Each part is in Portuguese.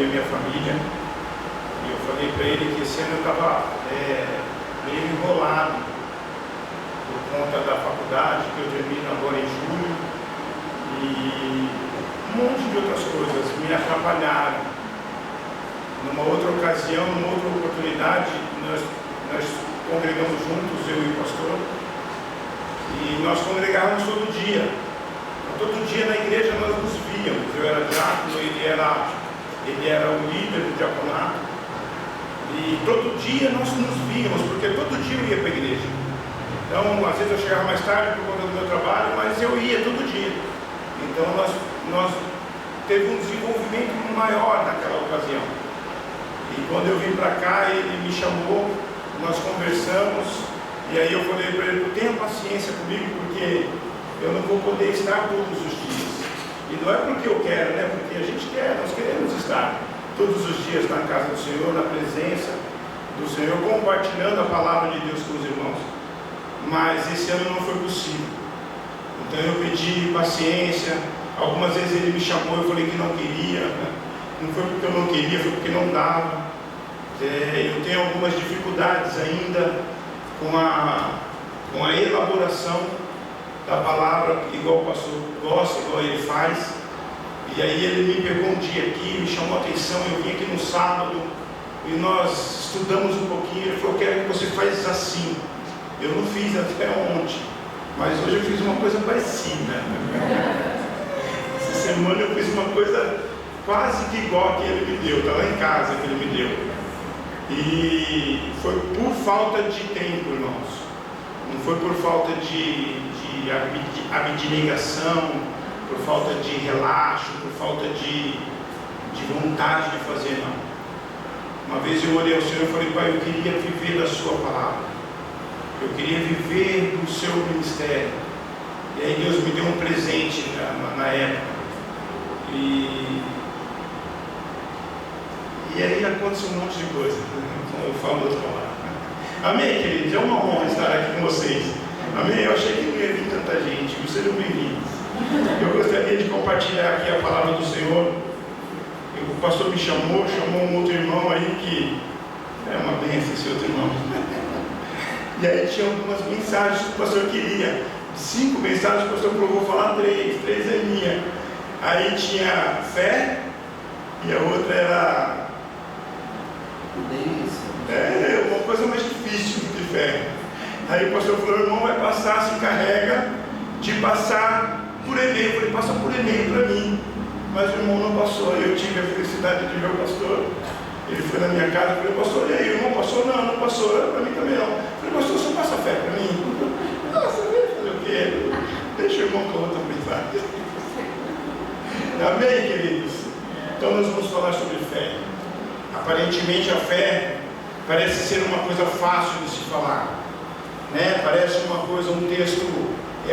e a minha família. E eu falei para ele que esse ano eu estava meio enrolado por conta da faculdade, que eu termino agora em julho, e um monte de outras coisas me atrapalharam. Numa outra ocasião, numa outra oportunidade, nós congregamos juntos, eu e o pastor, e nós congregávamos todo dia. Todo dia na igreja nós nos víamos. Eu era diácono, ele era o líder do diaconato, e todo dia nós nos víamos, porque todo dia eu ia para a igreja. Então, às vezes eu chegava mais tarde por conta do meu trabalho, mas eu ia todo dia. Então nós teve um desenvolvimento maior naquela ocasião. E quando eu vim para cá, ele me chamou, nós conversamos, e aí eu falei para ele: tenha paciência comigo, porque eu não vou poder estar todos os dias. E não é porque eu quero, né? Porque a gente quer, nós queremos estar todos os dias na casa do Senhor, na presença do Senhor, compartilhando a palavra de Deus com os irmãos. Mas esse ano não foi possível. Então eu pedi paciência. Algumas vezes ele me chamou, eu falei que não queria, né? Não foi porque eu não queria, foi porque não dava. Eu tenho algumas dificuldades ainda com a elaboração da palavra, igual o pastor gosta, igual ele faz. E aí ele me pegou um dia aqui, me chamou a atenção, eu vim aqui no sábado e nós estudamos um pouquinho. Ele falou: eu quero que você faz assim. Eu não fiz até ontem, mas hoje eu fiz uma coisa parecida. Essa semana eu fiz uma coisa quase que igual a que ele me deu, está lá em casa que ele me deu. E foi por falta de tempo, irmãos. Não foi por falta de abnegação, por falta de relaxo, por falta de vontade de fazer, não. Uma vez eu olhei ao Senhor e falei: Pai, eu queria viver da sua palavra, eu queria viver do seu ministério. E aí Deus me deu um presente na época, e aí aconteceu um monte de coisa, como eu falo outra hora. Amém, queridos? É uma honra estar aqui com vocês. Amém? Eu achei que não ia vir tanta gente. Sejam bem-vindos. Eu gostaria de compartilhar aqui a palavra do Senhor. O pastor me chamou um outro irmão aí que é uma bênção, esse outro irmão. E aí tinha algumas mensagens que o pastor queria. 5 mensagens, o pastor falou: vou falar 3 é minha. Aí tinha fé, e a outra era uma coisa mais difícil do que fé. Aí o pastor falou: o irmão vai passar, se encarrega de passar por e-mail. Eu falei: passa por e-mail para mim. Mas o irmão não passou. Aí eu tive a felicidade de ver o pastor. Ele foi na minha casa e falei: pastor, e aí, o irmão passou? Não passou. Para mim também não. Eu falei: pastor, você passa fé para mim? Nossa, vai fazer o quê? Deixa o irmão com outra mensagem. Amém, queridos? Então nós vamos falar sobre fé. Aparentemente a fé parece ser uma coisa fácil de se falar, né? Parece uma coisa, um texto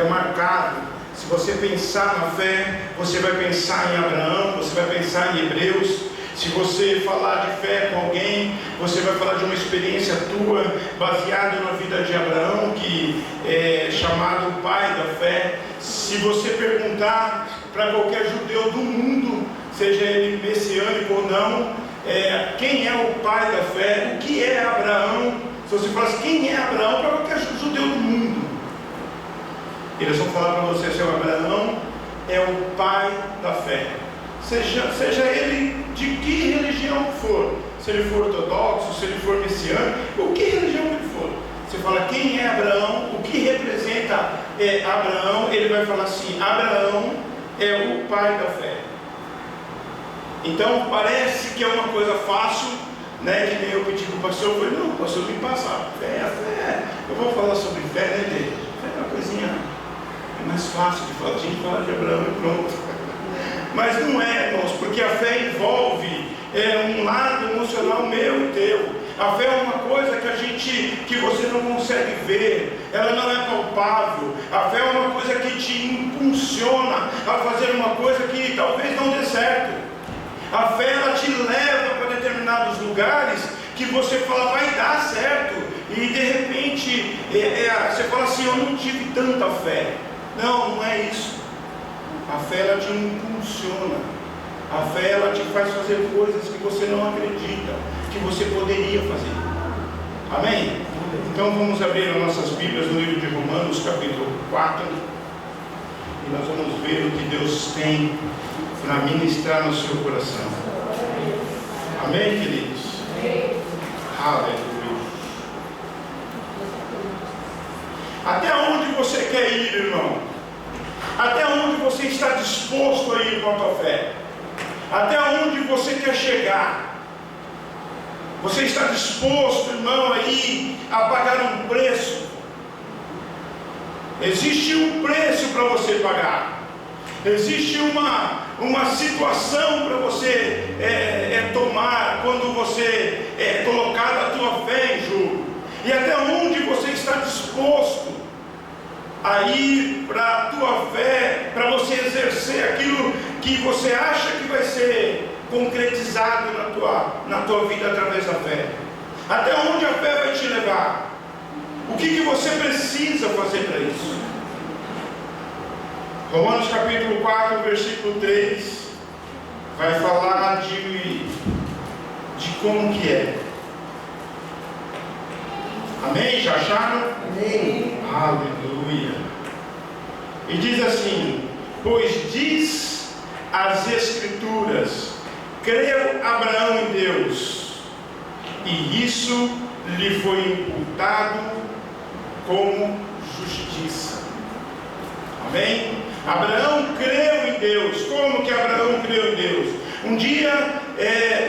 marcado. Se você pensar na fé, você vai pensar em Abraão, você vai pensar em Hebreus. Se você falar de fé com alguém, você vai falar de uma experiência tua, baseada na vida de Abraão, que é chamado o pai da fé. Se você perguntar para qualquer judeu do mundo, seja ele messiânico ou não, quem é o pai da fé, o que é Abraão, se você falar assim, quem é Abraão, para qualquer judeu do mundo, eles vão falar para você: seu Abraão é o pai da fé, seja ele de que religião for, se ele for ortodoxo, se ele for messiânico, ou que religião ele for. Você fala quem é Abraão, o que representa Abraão, ele vai falar assim: Abraão é o pai da fé. Então parece que é uma coisa fácil, né? Que nem eu pedi para o pastor, eu falei: não, pastor, me passa a fé, eu vou falar sobre fé, né, gente? Fé é uma coisinha mais fácil de falar, a gente fala de Abraão e pronto. Mas não é, irmãos, porque a fé envolve um lado emocional meu e teu. A fé é uma coisa que você não consegue ver, ela não é palpável. A fé é uma coisa que te impulsiona a fazer uma coisa que talvez não dê certo. A fé, ela te leva para determinados lugares que você fala: vai dar certo, e de repente você fala assim: eu não tive tanta fé. Não é isso. A fé, ela te impulsiona A fé, ela te faz fazer coisas que você não acredita que você poderia fazer. Amém? Então vamos abrir as nossas Bíblias no livro de Romanos, capítulo 4. E nós vamos ver o que Deus tem para ministrar no seu coração. Amém, queridos? Amém. Aleluia. Até onde você quer ir, irmão? Até onde você está disposto a ir com a tua fé? Até onde você quer chegar? Você está disposto, irmão, a ir a pagar um preço? Existe um preço para você pagar. Existe uma situação para você tomar quando você colocar a tua fé em jogo. E até onde você está disposto a ir para a tua fé, para você exercer aquilo que você acha que vai ser concretizado na tua vida através da fé? Até onde a fé vai te levar? O que você precisa fazer para isso? Romanos capítulo 4, versículo 3 vai falar de como que é. Amém? Já acharam? Amém. Aleluia. E diz assim: pois diz as Escrituras, creu Abraão em Deus, e isso lhe foi imputado como justiça. Amém? Abraão creu em Deus. Como que Abraão creu em Deus? Um dia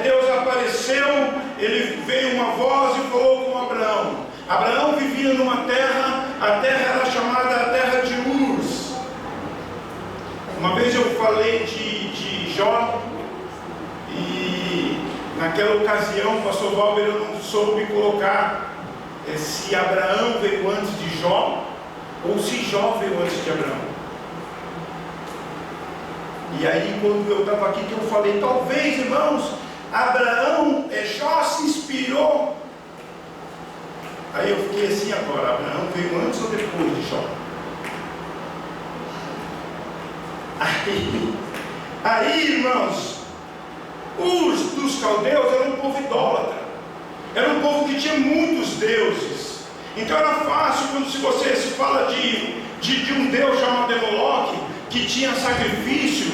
Deus apareceu, ele veio uma voz e falou com Abraão. Abraão vivia numa terra, a terra era chamada a terra de Uz. Uma vez eu falei de Jó, e naquela ocasião o pastor Valber eu não soube colocar se Abraão veio antes de Jó ou se Jó veio antes de Abraão. E aí quando eu estava aqui que eu falei, talvez, irmãos, Jó se inspirou. Aí eu fiquei assim agora, Abraão veio antes ou depois de Jó? Aí, irmãos, os dos caldeus eram um povo idólatra, era um povo que tinha muitos deuses. Então era fácil, quando se você se fala de um deus chamado Moloque, que tinha sacrifício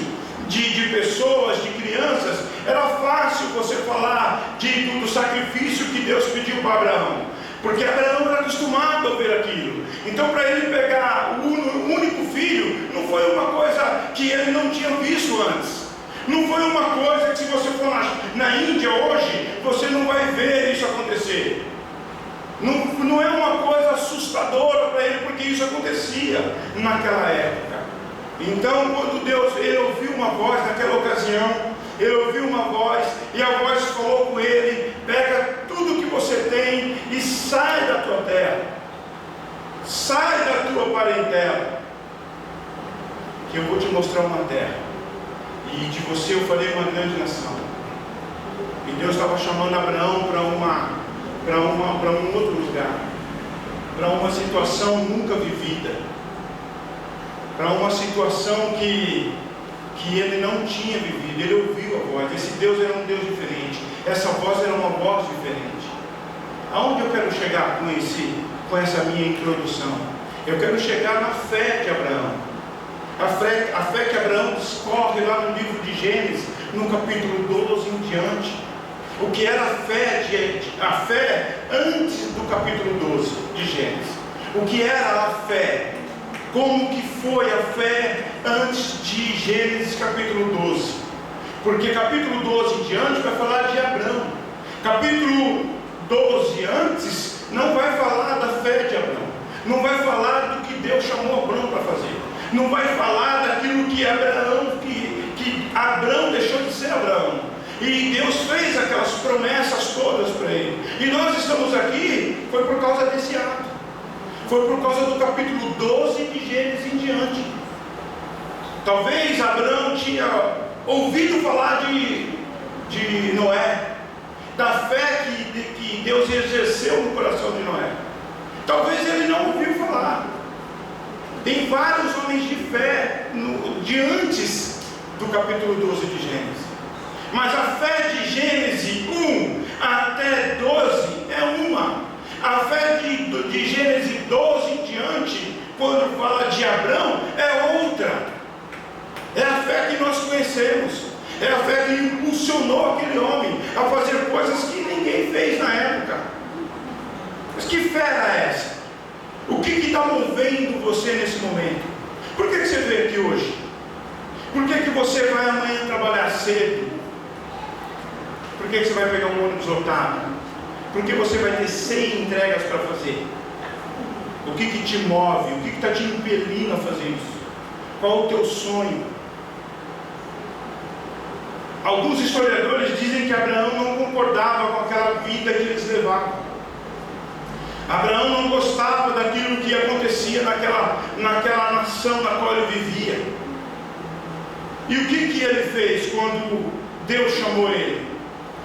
de pessoas, de crianças, era fácil você falar do sacrifício que Deus pediu para Abraão, porque Abraão era acostumado a ver aquilo. Então para ele pegar o único filho, não foi uma coisa que ele não tinha visto antes. Não foi uma coisa que, se você for na Índia hoje, você não vai ver isso acontecer. Não é uma coisa assustadora para ele, porque isso acontecia naquela época. Então quando ele ouviu uma voz naquela ocasião, ele ouviu uma voz, e a voz falou com ele: pega tudo que você tem e sai da tua terra, sai da tua parentela, que eu vou te mostrar uma terra, e de você eu farei uma grande nação. E Deus estava chamando Abraão para um outro lugar, para uma situação nunca vivida, para uma situação que ele não tinha vivido. Ele ouviu a voz. Esse Deus era um Deus diferente, essa voz era uma voz diferente. Aonde eu quero chegar com essa minha introdução? Eu quero chegar na fé de Abraão. A fé que Abraão discorre lá no livro de Gênesis, no capítulo 12 em diante. O que era a fé antes do capítulo 12 de Gênesis? O que era a fé? Como que foi a fé antes de Gênesis capítulo 12? Porque capítulo 12 em diante vai falar de Abraão. Capítulo 12 antes não vai falar da fé de Abraão. Não vai falar do que Deus chamou Abraão para fazer. Não vai falar daquilo que Abraão deixou de ser Abraão. E Deus fez aquelas promessas todas para ele. E nós estamos aqui, foi por causa desse ato. Foi por causa do capítulo 12 de Gênesis em diante. Talvez Abraão tinha ouvido falar de Noé, da fé que Deus exerceu no coração de Noé. Talvez ele não ouviu falar. Tem vários homens de fé de antes do capítulo 12 de Gênesis. 1 até 12 é uma. A fé de Gênesis 12 em diante, quando fala de Abrão, é outra. É a fé que nós conhecemos. É a fé que impulsionou aquele homem a fazer coisas que ninguém fez na época. Mas que fé era essa? O que está movendo você nesse momento? Por que você veio aqui hoje? Por que você vai amanhã trabalhar cedo? Por que você vai pegar um ônibus lotado? Por que você vai ter 100 entregas para fazer? O que te move? O que está te impelindo a fazer isso? Qual o teu sonho? Alguns historiadores dizem que Abraão não concordava com aquela vida que eles levavam. Abraão não gostava daquilo que acontecia naquela nação na qual ele vivia. E o que ele fez quando Deus chamou ele?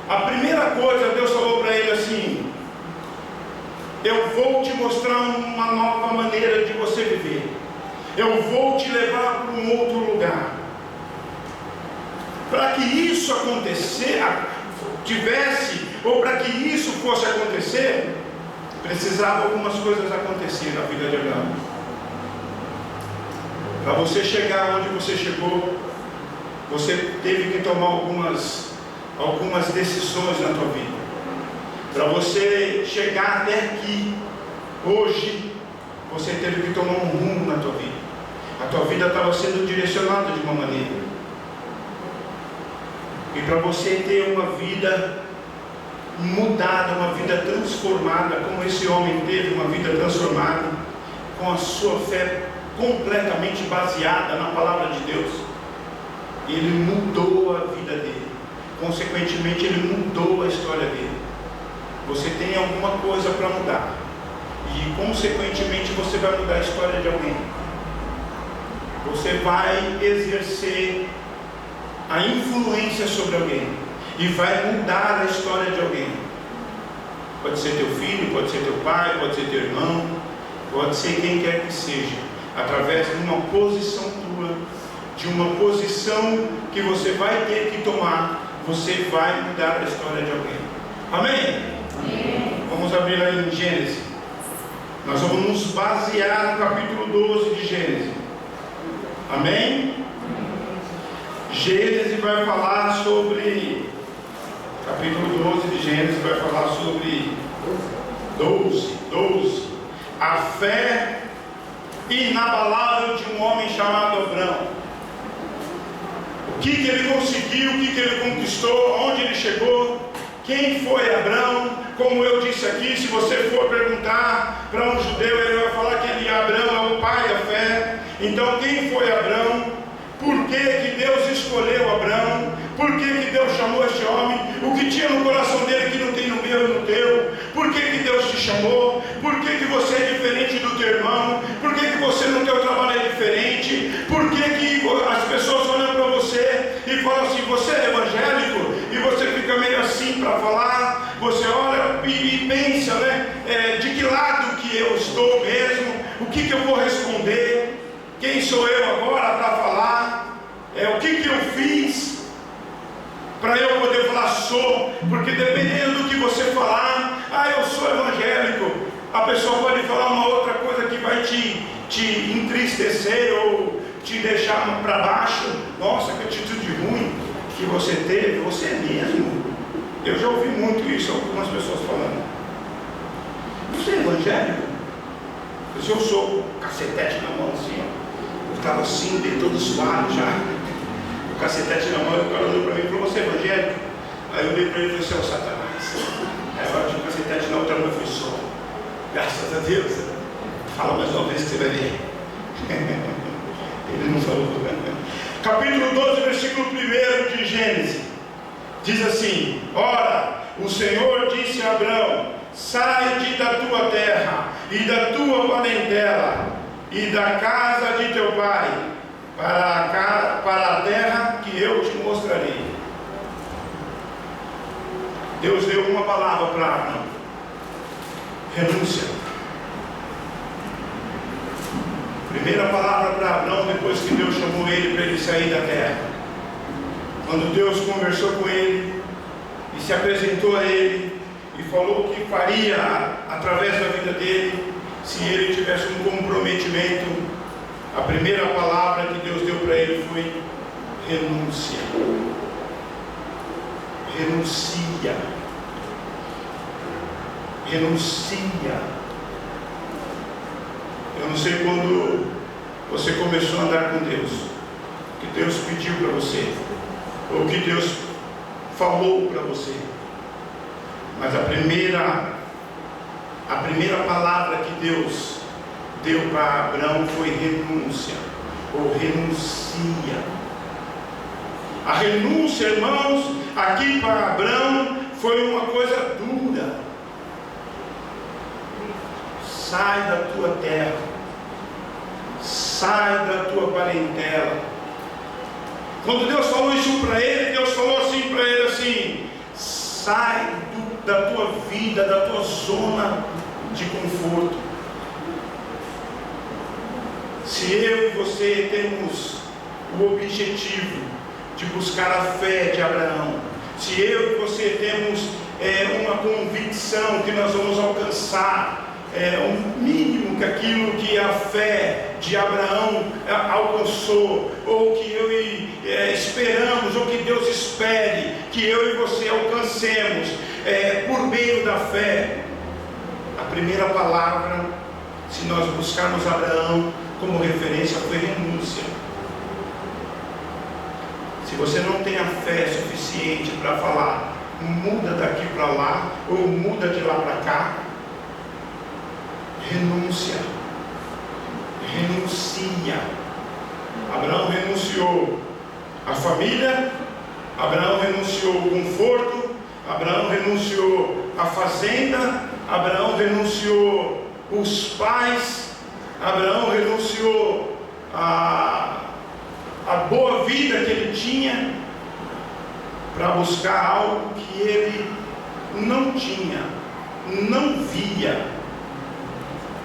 A primeira coisa, Deus falou para ele assim: eu vou te mostrar uma nova maneira de você viver. Eu vou te levar para um outro lugar. Para que isso ou para que isso fosse acontecer, precisava algumas coisas acontecer na vida de Abraão. Para você chegar onde você chegou, você teve que tomar algumas decisões na tua vida. Para você chegar até aqui, hoje, você teve que tomar um rumo na tua vida. A tua vida estava sendo direcionada de uma maneira. E para você ter uma vida mudada, uma vida transformada, como esse homem teve uma vida transformada, com a sua fé completamente baseada na palavra de Deus, ele mudou a vida dele. Consequentemente, ele mudou a história dele. Você tem alguma coisa para mudar, e consequentemente você vai mudar a história de alguém. Você vai exercer a influência sobre alguém e vai mudar a história de alguém. Pode ser teu filho, pode ser teu pai, pode ser teu irmão, pode ser quem quer que seja, através de uma posição tua, de uma posição que você vai ter que tomar, você vai mudar a história de alguém. Amém? Amém. Vamos abrir aí em Gênesis. Nós vamos nos basear no capítulo 12 de Gênesis. Amém? Gênesis vai falar sobre, capítulo 12 de Gênesis vai falar sobre 12, a fé inabalável de um homem chamado Abrão. O que ele conseguiu, o que ele conquistou, onde ele chegou, quem foi Abrão. Como eu disse aqui, se você for perguntar para um judeu, ele vai falar que Abrão é o pai da fé. Então, quem foi Abrão? Por que Deus escolheu Abrão? Por que Deus chamou este homem? O que tinha no coração dele que não tem no meu e no teu? Por que Deus te chamou? Por que você é diferente do teu irmão? Por que você no teu trabalho é diferente? Por que as pessoas olham para você e falam assim: você é evangélico? E você fica meio assim para falar. Você olha e pensa, né? De que lado que eu estou mesmo? O que eu vou responder? Quem sou eu agora para falar? O que eu fiz para eu poder falar sou? Porque dependendo do que você falar, eu sou evangélico, a pessoa pode falar uma outra coisa que vai te entristecer ou te deixar para baixo. Nossa, que atitude ruim que você teve. Você é mesmo? Eu já ouvi muito isso, algumas pessoas falando: você é evangélico? Eu sou, cacetete na mão assim, ó. Eu estava assim, de todo suado já, o cacetete na mão, e o cara olhou para mim e falou: você é evangélico? Aí eu olhei para ele e falei: você é o Satanás. Aí agora tinha o cacetete na outra mão, eu falei: sou. Graças a Deus. Fala mais uma vez que você vai ver. Ele não falou. Capítulo 12, versículo 1 de Gênesis, diz assim: ora, o Senhor disse a Abrão: sai da tua terra e da tua parentela e da casa de teu pai para a terra que eu te mostrarei. Deus deu uma palavra para Abraão: renúncia. Primeira palavra para Abraão depois que Deus chamou ele para ele sair da terra. Quando Deus conversou com ele, e se apresentou a ele e falou o que faria através da vida dele se ele tivesse um comprometimento. A primeira palavra que Deus deu para ele foi renúncia. Renuncia. Renuncia. Eu não sei quando você começou a andar com Deus, o que Deus pediu para você, ou o que Deus falou para você, mas a primeira palavra que Deus deu para Abraão foi renúncia, ou renuncia. A renúncia, irmãos, aqui para Abraão foi uma coisa dura. Sai da tua terra, sai da tua parentela. Quando Deus falou isso para ele, Deus falou assim para ele assim: sai da tua vida, da tua zona de conforto. Se eu e você temos o objetivo de buscar a fé de Abraão, se eu e você temos uma convicção que nós vamos alcançar o mínimo que aquilo que a fé de Abraão alcançou, ou que eu esperamos, ou que Deus espere que eu e você alcancemos por meio da fé, a primeira palavra, se nós buscarmos Abraão como referência, foi renúncia. Se você não tem a fé suficiente para falar muda daqui para lá, ou muda de lá para cá, renúncia. Renuncia. Abraão renunciou a família, Abraão renunciou o conforto, Abraão renunciou a fazenda, Abraão renunciou os pais, Abraão renunciou a boa vida que ele tinha para buscar algo que ele não tinha, não via,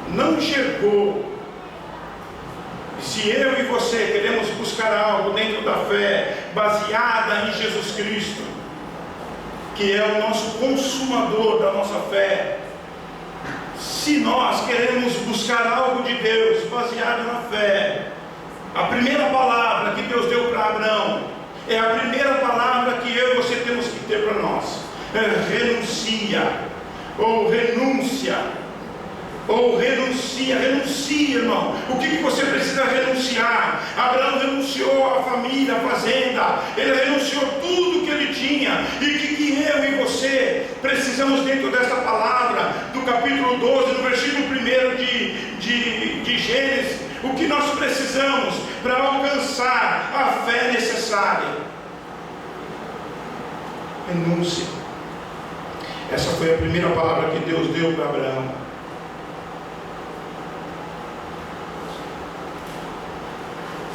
não enxergou. E se eu e você queremos buscar algo dentro da fé, baseada em Jesus Cristo, que é o nosso consumador da nossa fé, se nós queremos buscar algo de Deus baseado na fé, a primeira palavra que Deus deu para Abraão é a primeira palavra que eu e você temos que ter para nós: renuncia, ou renúncia, ou renuncia. Renuncia, irmão. O que você precisa renunciar? Abraão renunciou à família, à fazenda, ele renunciou tudo que ele tinha. E o que eu e você precisamos dentro dessa palavra, do capítulo 12, no versículo 1 de Gênesis? O que nós precisamos para alcançar a fé necessária? Renúncia. Essa foi a primeira palavra que Deus deu para Abraão.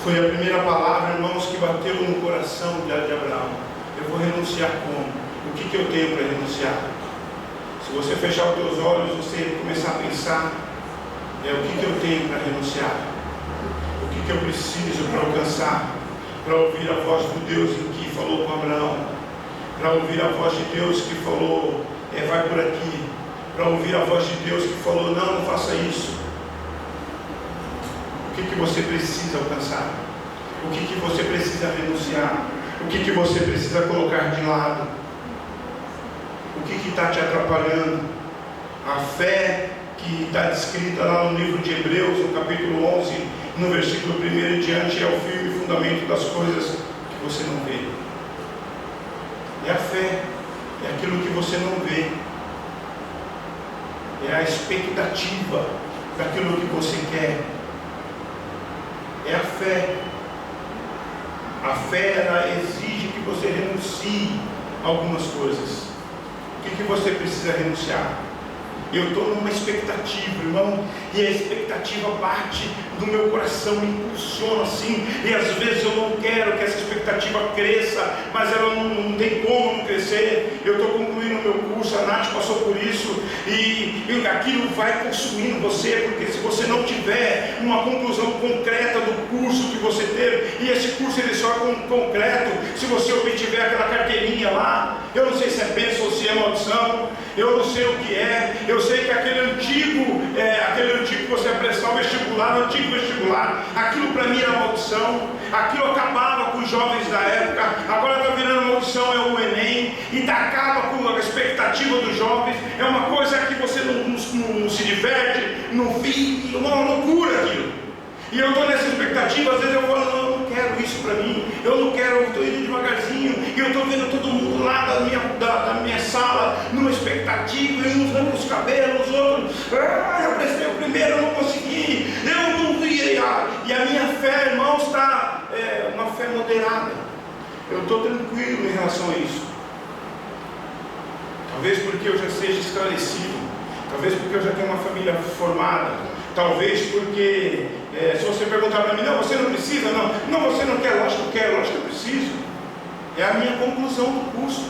Foi a primeira palavra, irmãos, que bateu no coração de Abraão. Eu vou renunciar como? O que eu tenho para renunciar? Se você fechar os teus olhos, você começar a pensar, o que eu tenho para renunciar? O que eu preciso para alcançar? Para ouvir a voz do Deus que falou com Abraão, para ouvir a voz de Deus que falou, vai por aqui, para ouvir a voz de Deus que falou, não faça isso. O que você precisa alcançar? O que você precisa renunciar? O que você precisa colocar de lado? O que está te atrapalhando? A fé que está descrita lá no livro de Hebreus, no capítulo 11, no versículo 1 em diante, é o firme fundamento das coisas que você não vê. É a fé, é aquilo que você não vê, é a expectativa daquilo que você quer. É a fé. A fé, ela exige que você renuncie a algumas coisas. O que você precisa renunciar? Eu estou numa expectativa, irmão, e a expectativa bate no meu coração, me impulsiona assim, e às vezes eu não quero que essa expectativa cresça, mas ela não tem como não crescer. Eu estou concluindo no meu curso, a Nath passou por isso, e aquilo vai consumindo você, porque se você não tiver uma conclusão concreta do curso que você teve, e esse curso ele só é concreto se você obtiver aquela carteirinha lá. Eu não sei se é bênção ou se é maldição, eu não sei o que é. Eu sei que aquele antigo que você ia prestar o vestibular, o antigo vestibular, aquilo para mim era maldição, aquilo acabava com os jovens da época, agora está virando maldição, é o Enem, e acaba com a expectativa dos jovens, é uma coisa que você não se diverte, não vive, uma loucura aquilo. E eu estou nessa expectativa, às vezes eu falo, não, eu não quero isso para mim, eu não quero, eu estou indo devagarzinho, e eu estou vendo todo mundo lá da minha sala, numa expectativa, e uns arrancam os cabelos, os outros, eu prestei o primeiro, eu não consegui, eu não vi, e a minha fé, irmãos, está uma fé moderada. Eu estou tranquilo em relação a isso. Talvez porque eu já seja esclarecido, talvez porque eu já tenho uma família formada, talvez porque, se você perguntar para mim, não, você não precisa, não, você não quer, lógico que eu quero, lógico que eu preciso. É a minha conclusão do curso,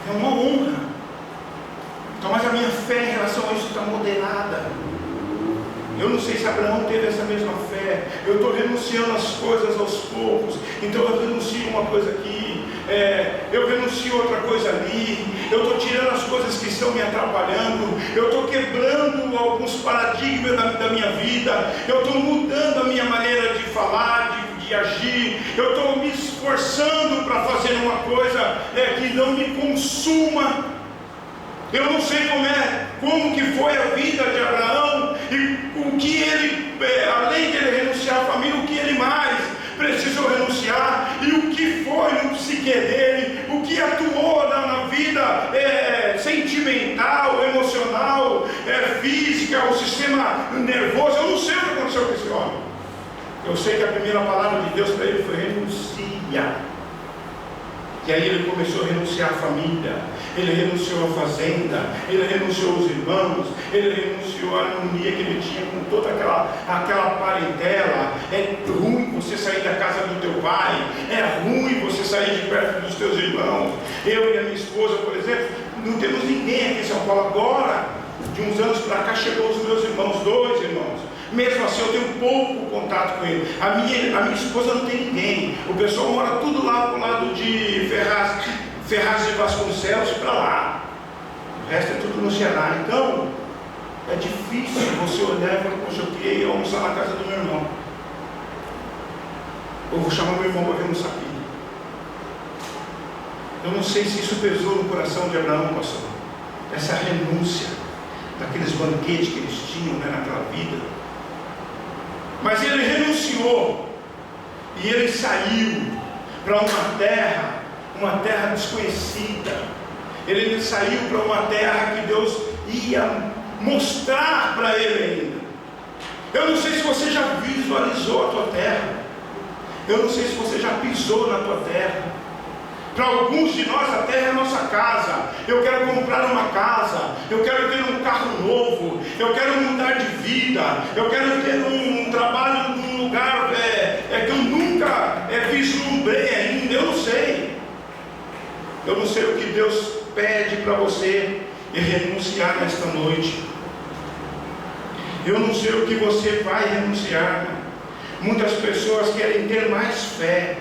é uma honra. Então, mas a minha fé em relação a isso está moderada. Eu não sei se Abraão teve essa mesma fé. Eu estou renunciando as coisas aos poucos. Então eu renuncio uma coisa aqui, eu renuncio outra coisa ali. Eu estou tirando as coisas que estão me atrapalhando. Eu estou quebrando alguns paradigmas da minha vida. Eu estou mudando a minha maneira de falar, de agir. Eu estou me esforçando para fazer uma coisa que não me consuma. Eu não sei como que foi a vida de Abraão, e o que ele, além de ele renunciar à família, o que ele mais precisou renunciar, e o que foi no psique dele, o que atuou na vida sentimental, emocional, física, o sistema nervoso. Eu não sei o que aconteceu com esse homem. Eu sei que a primeira palavra de Deus para ele foi renuncia. E aí ele começou a renunciar à família, ele renunciou à fazenda, ele renunciou aos irmãos, ele renunciou à harmonia que ele tinha com toda aquela parentela. É ruim você sair da casa do teu pai, é ruim você sair de perto dos teus irmãos. Eu e a minha esposa, por exemplo, não temos ninguém aqui em São Paulo. Agora, de uns anos para cá, chegou os meus irmãos, 2 irmãos. Mesmo assim eu tenho pouco contato com ele. A minha esposa não tem ninguém. O pessoal mora tudo lá pro lado de Ferraz de Vasconcelos para lá. O resto é tudo no Ceará. Então é difícil você olhar e falar, poxa, eu queria ir almoçar na casa do meu irmão. Eu vou chamar meu irmão para ver no sapinho. Eu não sei se isso pesou no coração de Abraão, pastor. Essa renúncia daqueles banquetes que eles tinham, naquela vida. Mas ele renunciou e ele saiu para uma terra desconhecida. Ele saiu para uma terra que Deus ia mostrar para ele ainda. Eu não sei se você já visualizou a tua terra. Eu não sei se você já pisou na tua terra. Para alguns de nós a terra é a nossa casa. Eu quero comprar uma casa, eu quero ter um carro novo, eu quero mudar de vida, eu quero ter um trabalho num lugar que eu nunca vislumbrei ainda. Eu não sei. Eu não sei o que Deus pede para você renunciar nesta noite. Eu não sei o que você vai renunciar. Muitas pessoas querem ter mais fé.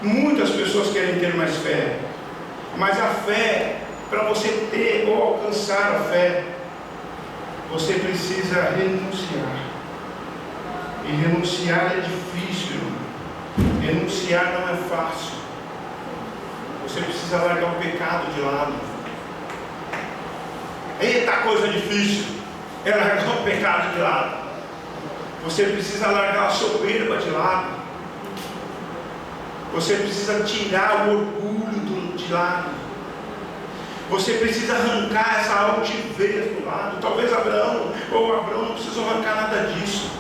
Muitas pessoas querem ter mais fé, mas a fé, para você ter ou alcançar a fé, você precisa renunciar. E renunciar é difícil, renunciar não é fácil. Você precisa largar o pecado de lado. Eita, coisa difícil é largar o pecado de lado. Você precisa largar a soberba de lado. Você precisa tirar o orgulho de lado. Você precisa arrancar essa altivez do lado. Talvez Abraão não precisou arrancar nada disso.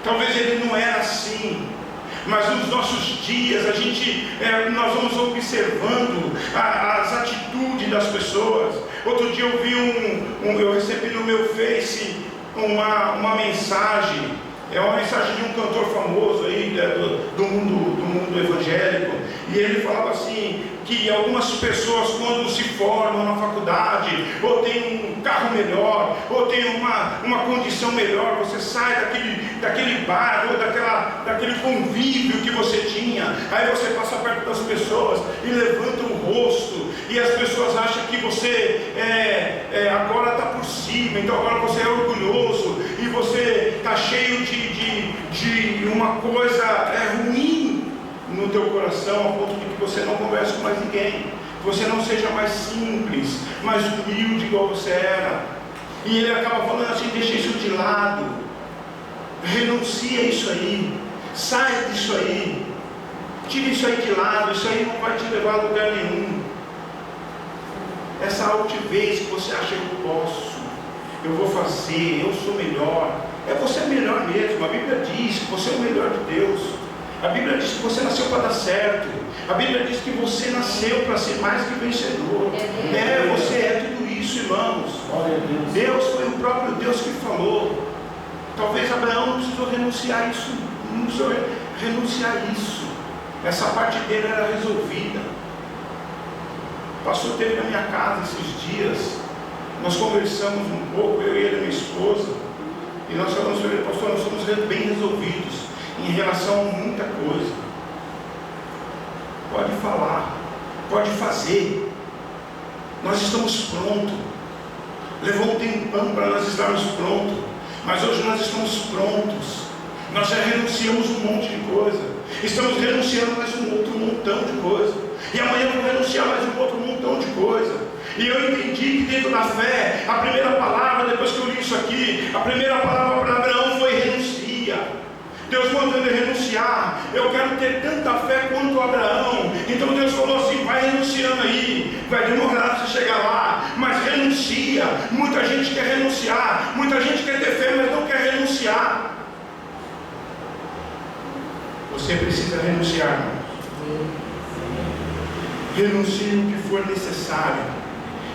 Talvez ele não era assim. Mas nos nossos dias nós vamos observando as atitudes das pessoas. Outro dia eu recebi no meu Face uma mensagem. É uma mensagem de um cantor famoso aí do mundo evangélico. E ele falava assim, que algumas pessoas quando se formam na faculdade, ou tem um carro melhor, ou tem uma condição melhor, você sai daquele bar, ou daquele convívio que você tinha, aí você passa perto das pessoas e levanta o rosto, e as pessoas acham que você agora está por cima, então agora você é orgulhoso, e você está cheio de uma coisa ruim no teu coração, a ponto de que você não converse com mais ninguém, que você não seja mais simples, mais humilde igual você era. E ele acaba falando assim, deixa isso de lado, renuncia isso aí, sai disso aí, tira isso aí de lado, isso aí não vai te levar a lugar nenhum. Essa altivez que você acha que eu posso, eu vou fazer, eu sou melhor, você é melhor mesmo. A Bíblia diz que você é o melhor de Deus. A Bíblia diz que você nasceu para dar certo. A Bíblia diz que você nasceu para ser mais que vencedor. Você é tudo isso, irmãos. Deus foi o próprio Deus que falou. Talvez Abraão não precisou renunciar isso. Não precisou renunciar isso. Essa parte dele era resolvida. O pastor esteve na minha casa esses dias. Nós conversamos um pouco, eu e ele, minha esposa. E nós falamos para ele, pastor, nós somos bem resolvidos em relação a muita coisa. Pode falar, pode fazer. Nós estamos prontos. Levou um tempão para nós estarmos prontos, mas hoje nós estamos prontos. Nós já renunciamos um monte de coisa. Estamos renunciando mais um outro montão de coisa. E amanhã vamos renunciar mais um outro montão de coisa. E eu entendi que dentro da fé, a primeira palavra, depois que eu li isso aqui, a primeira palavra para Abraão foi renuncia. Deus mandou ele renunciar. Eu quero ter tanta fé quanto Abraão. Então Deus falou assim, vai renunciando aí. Vai demorar para você chegar lá, mas renuncia. Muita gente quer renunciar, muita gente quer ter fé, mas não quer renunciar. Você precisa renunciar, irmãos. Renuncie o que for necessário.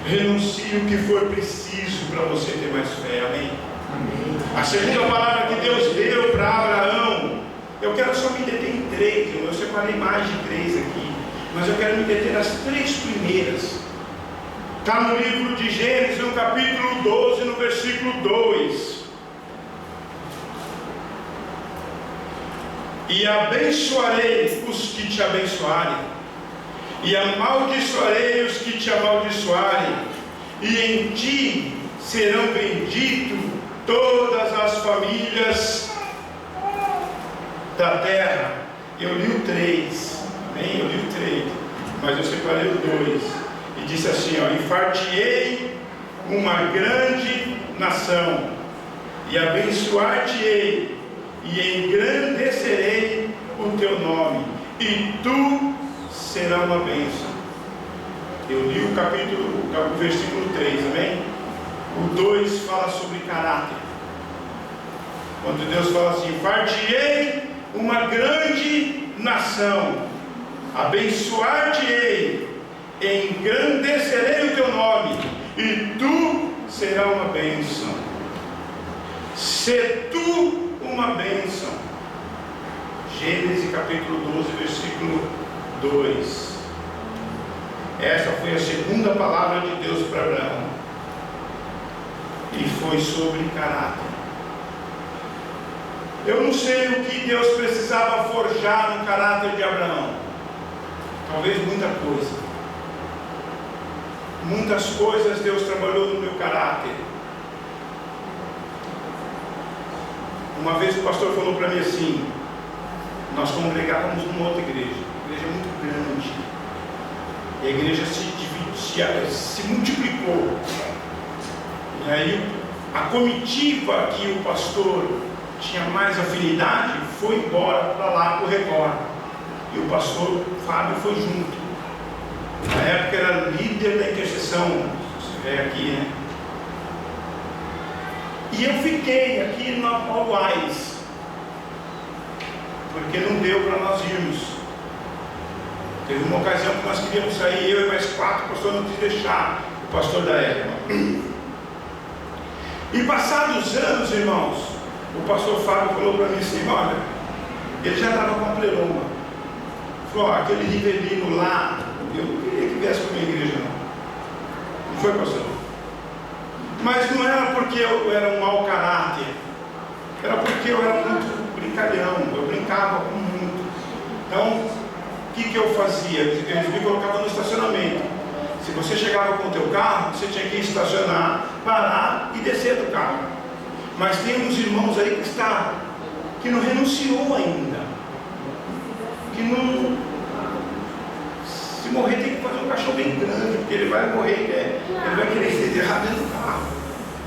Renuncie o que for preciso para você ter mais fé. Amém? Amém. A segunda palavra que Deus deu para Abraão, eu quero só me deter em 3, eu separei mais de 3 aqui, mas eu quero me deter nas 3 primeiras. Está no livro de Gênesis, no capítulo 12, no versículo 2. E abençoarei os que te abençoarem, e amaldiçoarei os que te amaldiçoarem, e em ti serão benditos todas as famílias da terra. Eu li o 3, amém? Eu li o 3, mas eu separei o 2, e disse assim, e far-te-ei uma grande nação, e abençoar-te-ei, e engrandecerei o teu nome, e tu será uma bênção. Eu li o versículo 3, amém? O 2 fala sobre caráter. Quando Deus fala assim, far-te-ei uma grande nação, abençoar-te-ei, engrandecerei o teu nome, e tu será uma bênção. Se tu uma bênção. Gênesis capítulo 12, versículo 2. Essa foi a segunda palavra de Deus para Abraão, e foi sobre caráter. Eu não sei o que Deus precisava forjar no caráter de Abraão. Talvez muita coisa. Muitas coisas Deus trabalhou no meu caráter. Uma vez o pastor falou para mim assim, nós congregávamos numa outra igreja muito grande, e a igreja se multiplicou, e aí a comitiva que o pastor tinha mais afinidade foi embora para lá, para o Record, e o pastor Fábio foi junto. Na época era líder da intercessão, se estiver aqui, né? E eu fiquei aqui na Pauais, porque não deu para nós irmos. Teve uma ocasião que nós queríamos sair, eu e mais 4, o pastor não quis deixar, o pastor da época. E passados anos, irmãos, o pastor Fábio falou para mim assim, olha, ele já estava com a pleroma, Falou, aquele Rivelino lá, eu não queria que viesse para a minha igreja, não. Não foi, pastor? Mas não era porque eu era um mau caráter, era porque eu era muito brincalhão, eu brincava muito. Então, o que eu fazia? Eles me colocavam no estacionamento. Se você chegava com o teu carro, você tinha que estacionar, parar e descer do carro. Mas tem uns irmãos aí que não renunciou ainda, que não, se morrer tem que fazer um caixão bem grande, porque ele vai morrer, ele vai querer ser enterrado dentro do carro.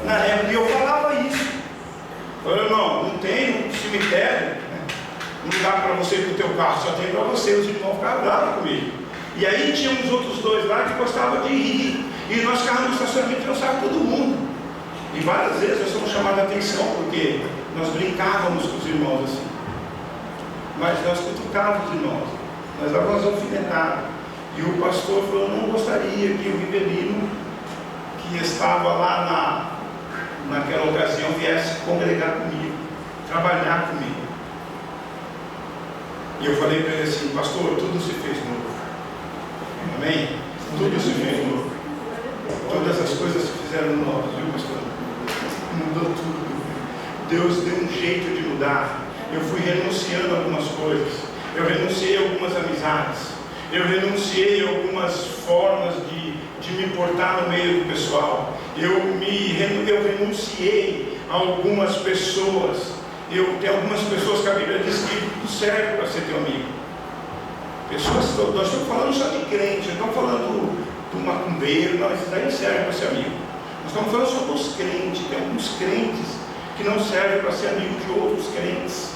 Na época eu falava isso. Eu falei, não tem um cemitério, né? Não dá para você ir para o teu carro, só tem para você. Os irmãos ficaram bravos comigo. E aí tinha uns outros dois lá que gostavam de rir, e nós ficávamos no estacionamento e dançava todo mundo. E várias vezes nós fomos chamados a atenção, porque nós brincávamos com os irmãos assim, mas nós cutucávamos os irmãos, nós dávamos alfinetadas. E o pastor falou, não gostaria que o Rivelino, que estava lá naquela ocasião, viesse congregar comigo, trabalhar comigo. E eu falei para ele assim, pastor, tudo se fez novo. Amém? Tudo se fez novo. Todas as coisas se fizeram novas, viu, pastor? Mudou tudo. Deus deu um jeito de mudar. Eu fui renunciando a algumas coisas. Eu renunciei a algumas amizades. Eu renunciei a algumas formas de me portar no meio do pessoal. Eu renunciei a algumas pessoas. Tem algumas pessoas que a Bíblia diz que não serve para ser teu amigo. Pessoas, nós estamos falando só de crente, não estamos falando do macumbeiro, não, isso daí serve para ser amigo. Nós estamos falando só dos crentes. Tem alguns crentes que não servem para ser amigo de outros crentes.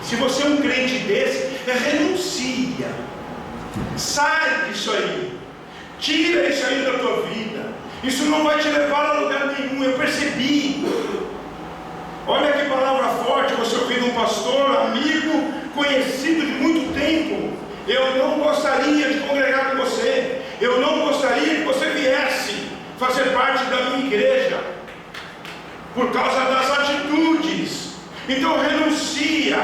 Se você é um crente desse, renuncia, sai disso aí, tira isso aí da tua vida. Isso não vai te levar a lugar nenhum. Eu percebi. Olha que palavra forte você ouviu de um pastor, amigo, conhecido de muito tempo. Eu não gostaria de congregar com você. Eu não gostaria que você viesse fazer parte da minha igreja por causa das atitudes. Então renuncia.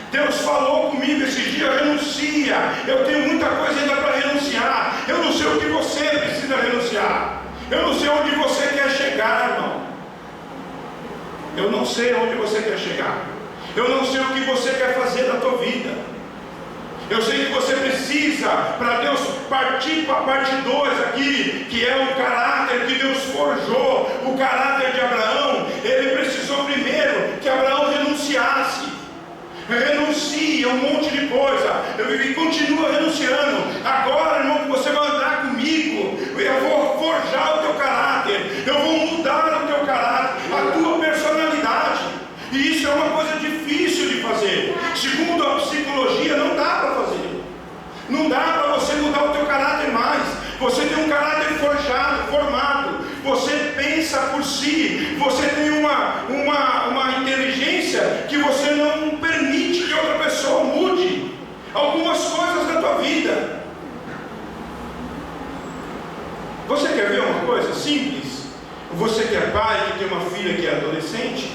Deus falou comigo esse dia, renuncia. Eu tenho muita coisa ainda para renunciar. Eu não sei o que você precisa renunciar. Eu não sei onde você quer chegar, irmão. Eu não sei onde você quer chegar. Eu não sei o que você quer fazer da tua vida. Eu sei que você precisa, para Deus partir para a parte 2 aqui, que é o caráter que Deus forjou, o caráter de Abraão. Ele precisou primeiro que Abraão renunciasse. Renuncia um monte de coisa. E continua renunciando. Agora, irmão, que você vai andar comigo, eu vou forjar o teu caráter, eu vou mudar o teu caráter, a tua personalidade. E isso é uma coisa difícil de fazer. Segundo a psicologia, não dá para fazer. Não dá para você mudar o teu caráter mais. Você tem um caráter forjado, formado. Você pensa por si. Você tem uma inteligência que você não permite que outra pessoa mude algumas coisas da tua vida. Você quer ver uma coisa simples? Você que é pai, que tem uma filha que é adolescente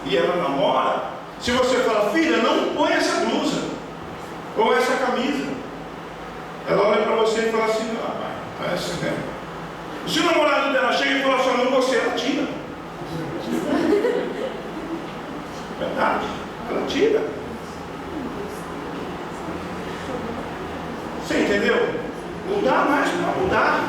e ela namora, se você fala, filha, não põe essa blusa ou essa camisa, ela olha para você e fala assim, ah, pai, essa mesmo. Se o namorado dela chega e fala assim, não gostei, ela tira. Verdade, ela tira. Você entendeu? Não dá mais para mudar.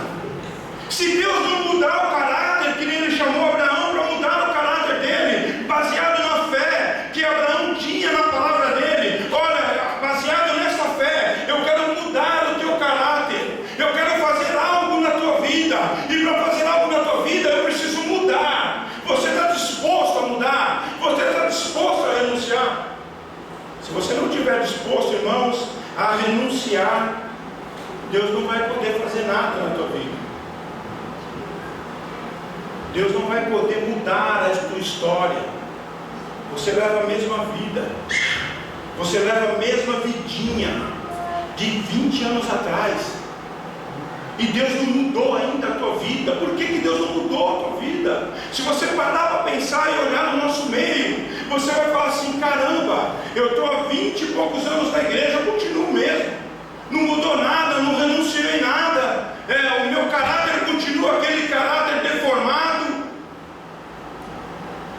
Se Deus não mudar o caráter, que nem Ele chamou Abraão para mudar o caráter dele, baseado na fé que Abraão tinha na palavra dele. Olha, baseado nessa fé, eu quero mudar o teu caráter, eu quero fazer algo na tua vida, e para fazer algo na tua vida eu preciso mudar. Você está disposto a mudar? Você está disposto a renunciar? Se você não estiver disposto, irmãos, a renunciar, Deus não vai poder fazer nada na tua vida. Deus não vai poder mudar a tua história. Você leva a mesma vida. Você leva a mesma vidinha de 20 anos atrás. E Deus não mudou ainda a tua vida. Por que Deus não mudou a tua vida? Se você parar para pensar e olhar no nosso meio, você vai falar assim: caramba, eu estou há 20 e poucos anos na igreja, eu continuo mesmo, não mudou nada, não renunciei nada, o meu caráter continua aquele caráter deformado.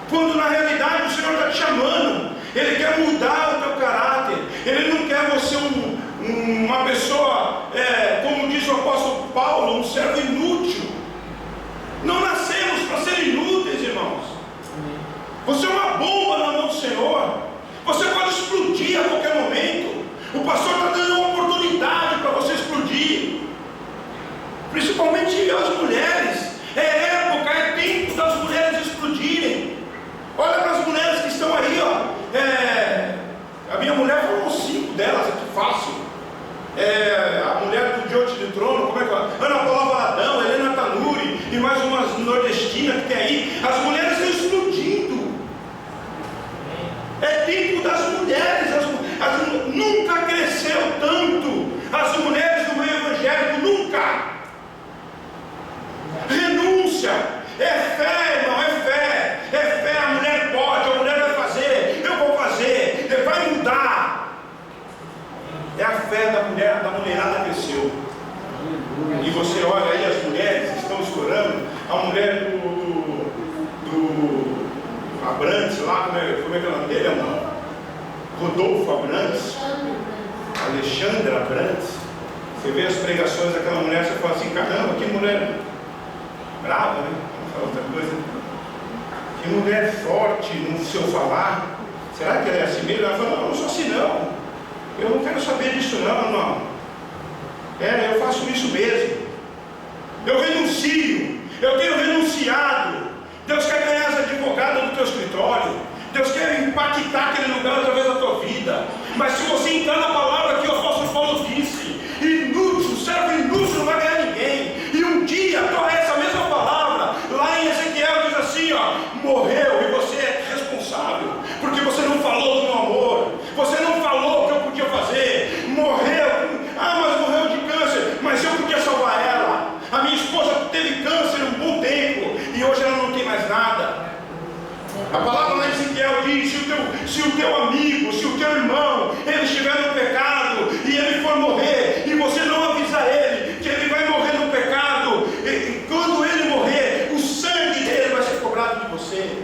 Quando na realidade o Senhor está te chamando, Ele quer mudar o teu caráter, Ele não quer você uma pessoa, como diz o apóstolo Paulo, um servo inútil. Não nascemos para ser inúteis, irmãos. Você é uma bomba na mão do Senhor, você pode explodir a qualquer momento. O pastor está dando uma oportunidade para você explodir, principalmente as mulheres. É época, é tempo das mulheres explodirem. Olha para as mulheres que estão aí, a minha mulher falou 5 delas aqui, fácil. A mulher do Diante do Trono, como é que é? Ana Paula Valadão, Helena Tanuri e mais umas nordestinas que tem aí. As mulheres estão explodindo. É tempo das mulheres. Nunca cresceu tanto as mulheres do meio evangélico, nunca. Renúncia, é fé, irmão, é fé. É fé, a mulher pode, a mulher vai fazer, eu vou fazer, vai mudar. É a fé da mulher, da mulherada cresceu. E você olha aí, as mulheres estão estourando. A mulher do Abrantes lá, como é que é o nome dele, irmão? Rodolfo Abrantes, Alexandra Abrantes. Você vê as pregações daquela mulher, você fala assim: caramba, que mulher brava, né? Vamos falar outra coisa. Que mulher forte no seu falar. Será que ela é assim mesmo? Ela fala: não, eu não sou assim não. Eu não quero saber disso não, irmão. Eu faço isso mesmo. Eu renuncio. Eu tenho renunciado. Deus quer ganhar as advogadas do teu escritório. Deus quer impactar aquele lugar através da tua vida. Mas se você entrar na palavra que o apóstolo Paulo disse: inútil, servo inútil, não vai ganhar ninguém. E um dia, essa mesma palavra, lá em Ezequiel diz assim: morreu e você é responsável, porque você não falou do meu amor, você não falou o que eu podia fazer. Morreu, mas morreu de câncer, mas eu podia salvar ela. A minha esposa teve câncer um bom tempo e hoje ela não tem mais nada. A palavra lá em Ezequiel diz: se o teu amigo, se o teu irmão, ele estiver no pecado e ele for morrer, e você não avisar ele que ele vai morrer no pecado, e quando ele morrer, o sangue dele vai ser cobrado de você.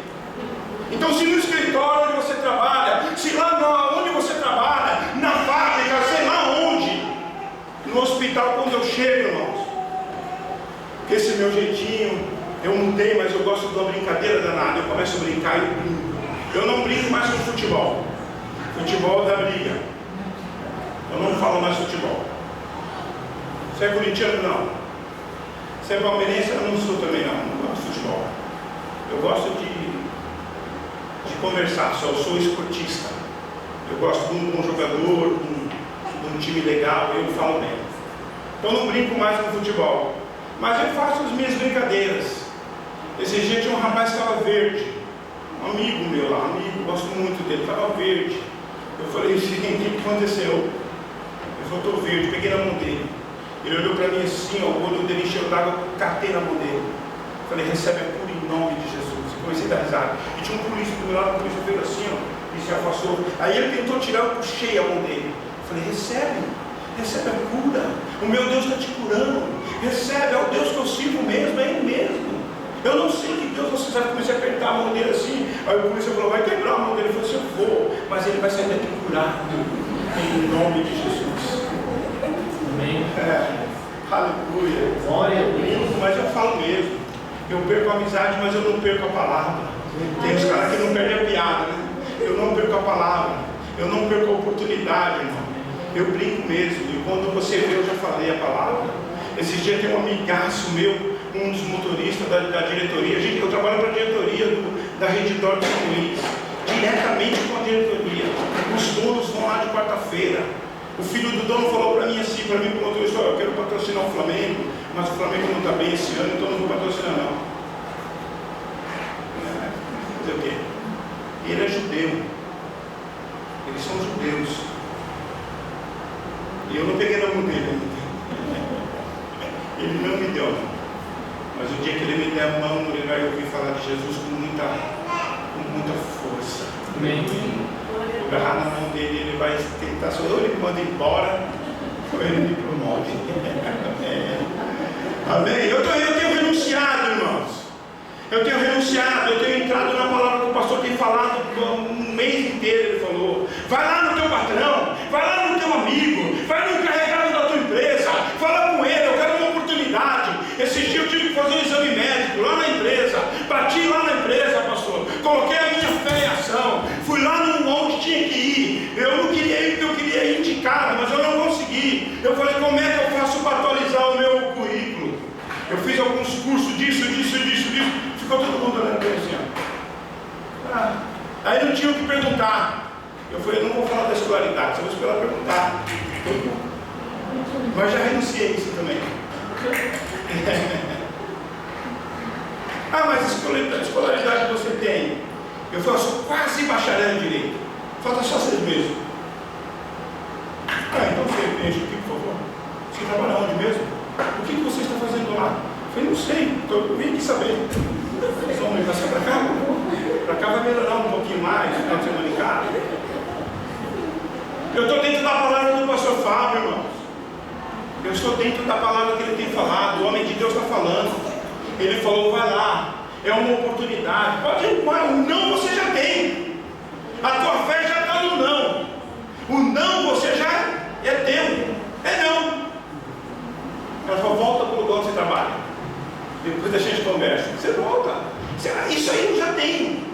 Então, se no escritório onde você trabalha, se lá onde você trabalha, na fábrica, sei lá onde, no hospital, quando eu chego, irmãos, esse meu jeitinho, eu mudei, mas eu gosto de uma brincadeira danada. Eu começo a brincar e brinco. Eu não brinco mais com futebol. Futebol dá briga. Eu não falo mais futebol. Você é corintiano? Não. Você é palmeirense? Eu não sou também, não. Não gosto de futebol. Eu gosto de conversar, eu sou esportista. Eu gosto de um bom jogador, de um time legal, eu falo bem. Então eu não brinco mais com futebol. Mas eu faço as minhas brincadeiras. Esse dia tinha um rapaz que estava verde, um amigo meu lá, gosto muito dele, estava verde. Eu falei: seguinte, o que aconteceu? Ele falou: estou verde. Peguei na mão dele. Ele olhou para mim assim, o olho dele encheu d'água, catei na mão dele. Falei: recebe a cura em nome de Jesus. Eu comecei a dar risada. E tinha um polícia do meu lado, o polícia veio assim, e se afastou. Aí ele tentou tirar, eu puxei a mão dele. Falei: recebe a cura. O meu Deus está te curando. Recebe, é o Deus que eu sirvo mesmo, é Ele mesmo. Eu não sei que Deus você sabe. Comecei a apertar a mão dele assim. Aí o polícia falou: vai quebrar a mão dele. Eu falei: se eu vou, mas ele vai sair daqui curado, em nome de Jesus. Amém. Aleluia. Glória a Deus. Mas eu falo mesmo. Eu perco a amizade, mas eu não perco a palavra. Tem os caras que não perdem a piada, né? Eu não perco a palavra. Eu não perco a oportunidade, irmão. Eu brinco mesmo. E quando você vê, eu já falei a palavra. Esses dias tem um amigaço meu, um dos motoristas da diretoria. Eu trabalho para a diretoria da Rede Dor de São Luís, diretamente com a diretoria. Os donos vão lá de quarta-feira. O filho do dono falou para mim assim, para mim como motorista: eu quero patrocinar o Flamengo, mas o Flamengo não está bem esse ano, então não vou patrocinar não. Fazer o quê? Ele é judeu. Eles são judeus. E eu não peguei na mão dele ainda. Ele não me deu, mas o dia que ele me der a mão, ele vai ouvir falar de Jesus com muita força. Amém. Agarrar na mão dele, ele vai tentar, ou ele manda embora, ou ele me promove. Amém. Eu tenho renunciado, irmãos. Eu tenho renunciado, eu tenho entrado na palavra que o pastor tem falado um mês inteiro. Ele falou: vai lá no teu patrão, vai lá no teu amigo, vai no encarregado da tua empresa, fala com ele, eu quero uma oportunidade. Esse dia eu tive que fazer um exame médico lá na empresa, bati lá na empresa, pastor, coloquei a minha fé em ação, fui lá onde tinha que ir. Eu não queria ir porque eu queria ir indicado, mas eu não consegui. Eu falei: como é que eu faço para atualizar o meu currículo? Eu fiz alguns cursos disso. Ficou todo mundo olhando para assim, ó. Aí não tinha o que perguntar. Eu falei: não vou falar da escolaridade, só vou esperar perguntar. Mas já renunciei a isso também. Mas escolaridade você tem? Eu falei: sou quase bacharel em direito, falta só 6 meses. Então você preenche aqui, por favor. Você trabalha onde mesmo? O que você está fazendo lá? Eu falei: não sei, eu vim aqui saber. Vocês vão me passar para cá? Para cá vai melhorar um pouquinho mais, final de semana em casa. Eu estou dentro da palavra do pastor Fábio, irmãos. Eu estou dentro da palavra que ele tem falado. O homem de Deus está falando. Ele falou: vai lá, é uma oportunidade. Pode ir, o não você já tem. A tua fé já está no não. O não você já é teu. É não. Ela falou: volta para o lugar onde você trabalha. Depois da gente conversa, você volta. Isso aí eu já tenho.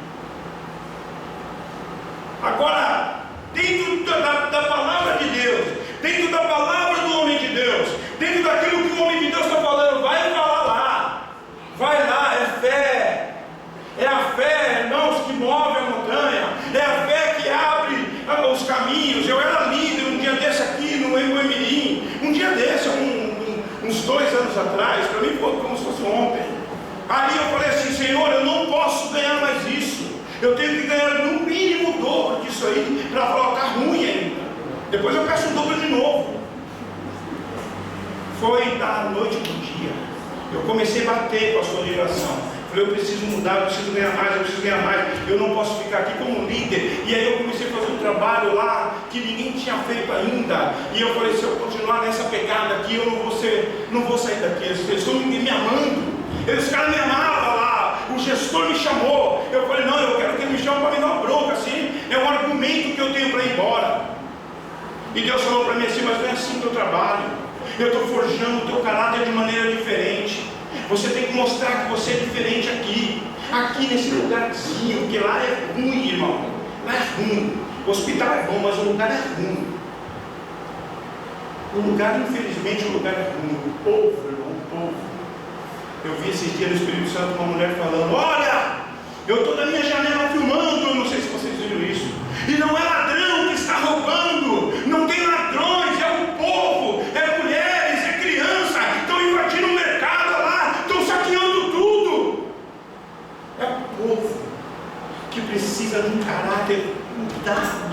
Agora, dentro da palavra de Deus, dentro da palavra do homem de Deus, dentro daquilo que o homem de Deus está falando, vai falar lá. Vai lá, é fé. É a fé, irmãos, que move a montanha. É a fé que abre os caminhos. Eu era líder um dia desse aqui no Embu-Mirim. Um dia desse, uns 2 anos atrás, para mim foi como se fosse ontem. Ali eu falei assim: Senhor, eu não posso ganhar mais isso. Eu tenho que ganhar no mínimo o dobro disso aí, para falar: está ruim ainda. Depois eu peço o dobro de novo. Foi da noite para o dia. Eu comecei a bater com a sua oração. Falei: eu preciso mudar, eu preciso ganhar mais, eu não posso ficar aqui como líder. E aí eu comecei a fazer um trabalho lá que ninguém tinha feito ainda. E eu falei: se eu continuar nessa pegada aqui, eu não vou sair daqui. Eles estão me amando. Os caras me amavam lá. O gestor me chamou. Eu falei: não, eu quero que ele me chame para me dar uma bronca assim. É um argumento que eu tenho para ir embora. E Deus falou para mim assim: mas não é assim que eu trabalho. Eu estou forjando o teu caráter de maneira diferente. Você tem que mostrar que você é diferente aqui nesse lugarzinho, porque lá é ruim, irmão. Lá é ruim. O hospital é bom, mas o lugar é ruim. O lugar, infelizmente, o lugar é ruim. O povo, irmão, o povo. Eu vi esses dias no Espírito Santo uma mulher falando: olha, eu estou na minha janela filmando, eu não sei se vocês viram isso. E não é ladrão que está roubando, não tem ladrões, é o povo, é mulheres, é criança, estão invadindo o mercado lá, estão saqueando tudo. É o povo que precisa de um caráter mudado.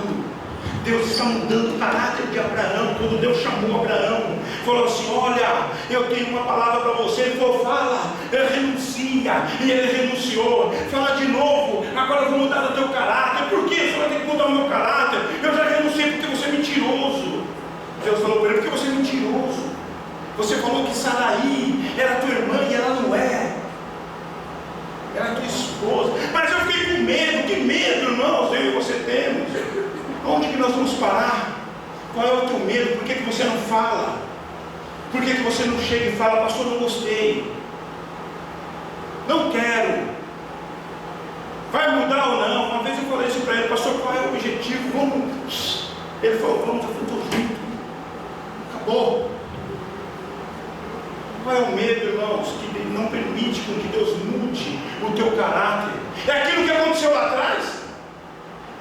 Deus está mudando o caráter de Abraão. Quando Deus chamou Abraão, falou assim: olha, eu tenho uma palavra para você. Ele falou: fala, renuncia. E ele renunciou. Fala de novo, agora eu vou mudar o teu caráter. Por que você vai ter que mudar o meu caráter? Eu já renunciei porque você é mentiroso. Deus falou para ele: porque você é mentiroso. Você falou que Saraí era tua irmã e ela não é. Era tua esposa. Mas eu fiquei com medo. Que medo, irmãos, eu e você temos. Onde que nós vamos parar? Qual é o teu medo? Por que você não fala? Por que você não chega e fala: pastor, não gostei, não quero, vai mudar ou não? Uma vez eu falei isso para ele: pastor, qual é o objetivo? Vamos. Ele falou: vamos, eu estou junto, acabou. Qual é o medo, irmãos, que não permite com que Deus mude o teu caráter? É aquilo que aconteceu lá atrás.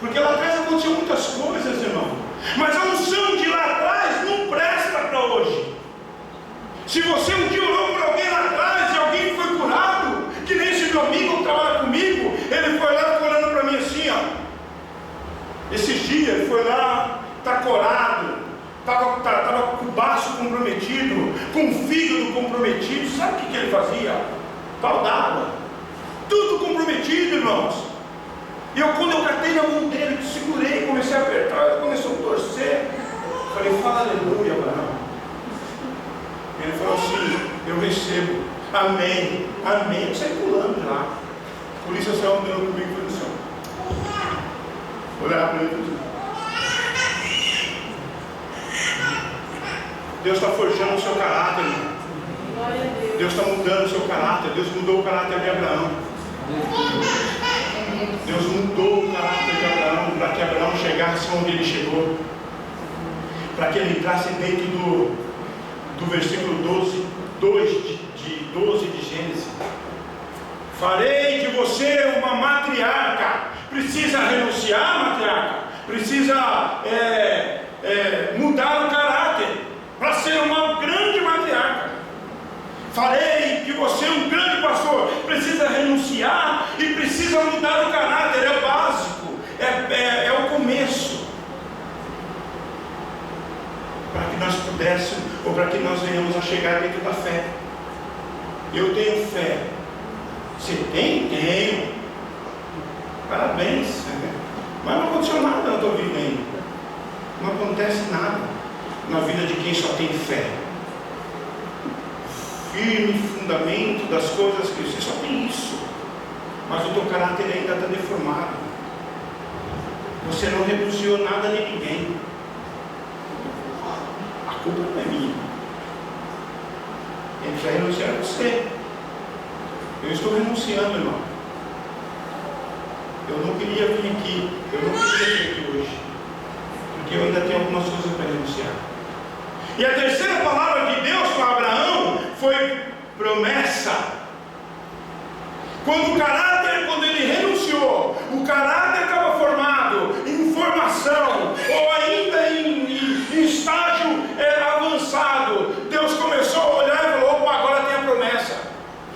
Porque lá atrás aconteceu muitas coisas, irmão. Mas a unção de lá atrás não presta para hoje. Se você um dia orou por alguém lá atrás e alguém foi curado, que nem esse meu amigo que trabalha comigo, ele foi lá orando para mim assim, ó. Esses dias ele foi lá, está corado, estava com o baço comprometido, com o fígado comprometido. Sabe o que ele fazia? Pau d'água. Tudo comprometido, irmãos. E quando eu catei na mão dele, segurei, comecei a apertar, ele começou a torcer. Falei, fala aleluia, Abraão. Ele falou assim, eu recebo, amém, amém. Eu saí pulando de lá. Por isso eu saí andando comigo e foi no chão. Olhar para ele e dizer, Deus está forjando o seu caráter, irmão. Deus está mudando o seu caráter. Deus mudou o caráter de Abraão. Deus mudou o caráter de Abraão para que Abraão chegasse onde ele chegou, para que ele entrasse dentro do versículo 12 de Gênesis. Farei de você uma matriarca. Precisa renunciar, matriarca? Precisa mudar o caráter para ser uma grande matriarca. Farei de você um grande pastor. Precisa renunciar e precisa mudar o caráter. É o básico, é o começo, para que nós pudéssemos, ou para que nós venhamos a chegar dentro da fé. Eu tenho fé. Você tem? Tenho. Parabéns. Mas não aconteceu nada na tua vida ainda. Não acontece nada na vida de quem só tem fé. Firme fundamento das coisas que você só tem isso. Mas o teu caráter ainda está deformado. Você não renunciou nada nem ninguém. A culpa não é minha. Ele precisa renunciar a você. Eu estou renunciando, irmão. Eu não queria vir aqui. Eu não queria vir aqui hoje. Porque eu ainda tenho algumas coisas para renunciar. E a terceira palavra de Deus para Abraão foi promessa. Quando ele renunciou, o caráter estava formado em formação, ou ainda em estágio avançado. Deus começou a olhar e falou, opa, agora tem a promessa.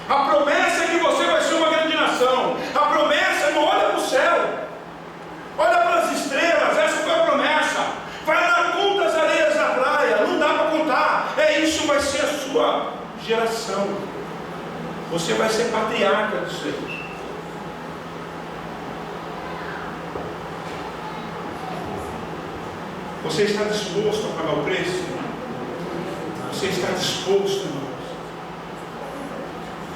A promessa é que você vai ser uma grande nação. A promessa não olha para o céu, olha para as estrelas. Essa foi a promessa. Vai dar conta das areias da praia, não dá para contar. Isso vai ser a sua geração. Você vai ser patriarca dos seus. Você está disposto a pagar o preço? Você está disposto, irmãos?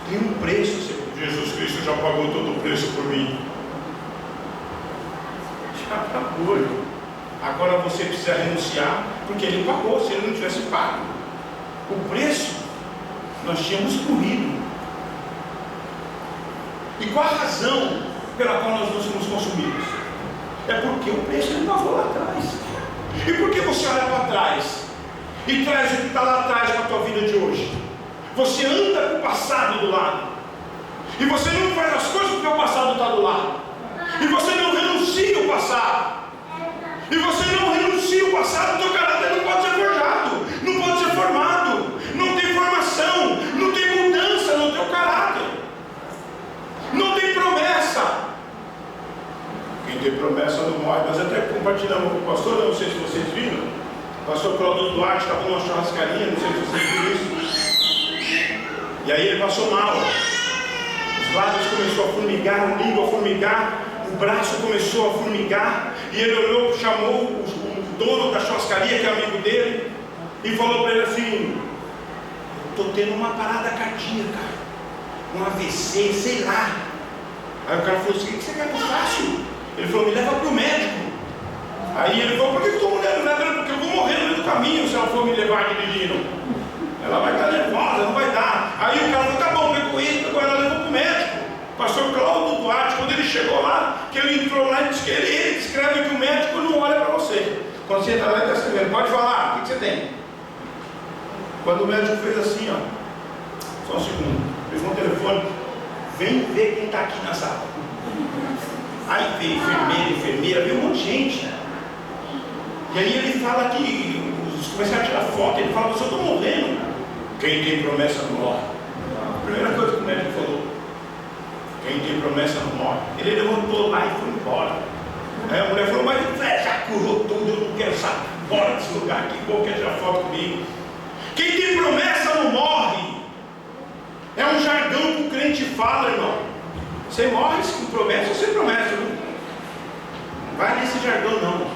Tem um preço. Jesus Cristo já pagou todo o preço por mim. Já pagou, irmão. Agora você precisa renunciar, porque ele pagou. Se ele não tivesse pago o preço, nós tínhamos corrido. E qual a razão pela qual nós não somos consumidos? É porque o preço ele pagou lá atrás. E por que você olha para trás e traz o que está lá atrás para a tua vida de hoje? Você anda com o passado do lado, e você não faz as coisas porque o passado está do lado, e você não renuncia o passado, e você não renuncia o passado. O teu caráter não pode ser forjado, não pode ser formado, não tem formação, não tem mudança no teu caráter, não tem promessa. Quem tem promessa não morre. Nós até compartilhamos com o pastor, não sei se vocês viram, o pastor Claudio Duarte estava numa churrascaria, não sei se vocês viram isso, e aí ele passou mal, os lábios começou a formigar, a língua a formigar, o braço começou a formigar, e ele olhou, chamou o dono da churrascaria, que é amigo dele, e falou para ele assim, estou tendo uma parada cardíaca, um AVC, sei lá. Aí o cara falou assim, o que você quer que eu faça? Ele falou, me leva para o médico. Aí ele falou, por que eu estou levando? Porque eu vou morrer no meio do caminho se ela for me levar dirigindo. Ela vai estar nervosa, não vai dar. Aí o cara falou, tá bom, pegou ele, agora ela levou para o médico. Pastor Cláudio Duarte, quando ele chegou lá, que ele entrou lá, ele descreve que o médico não olha para você. Quando você entra lá, ele está escrevendo, pode falar, o que você tem? Quando o médico fez assim, ó, só um segundo, pegou o telefone, vem ver quem está aqui na sala. Aí veio enfermeira, veio um monte de gente. E aí ele fala que os começaram a tirar foto, ele fala, eu estou morrendo. Quem tem promessa não morre. A primeira coisa que o médico falou, quem tem promessa não morre. Ele levantou lá e foi embora. Aí a mulher falou, mas já curou tudo, eu não quero saber, bora desse lugar aqui, vou querer tirar foto comigo. Quem tem promessa não morre. É um jargão que o crente fala, irmão. Você morre com promessa ou sem promessa, viu? vai nesse jargão não.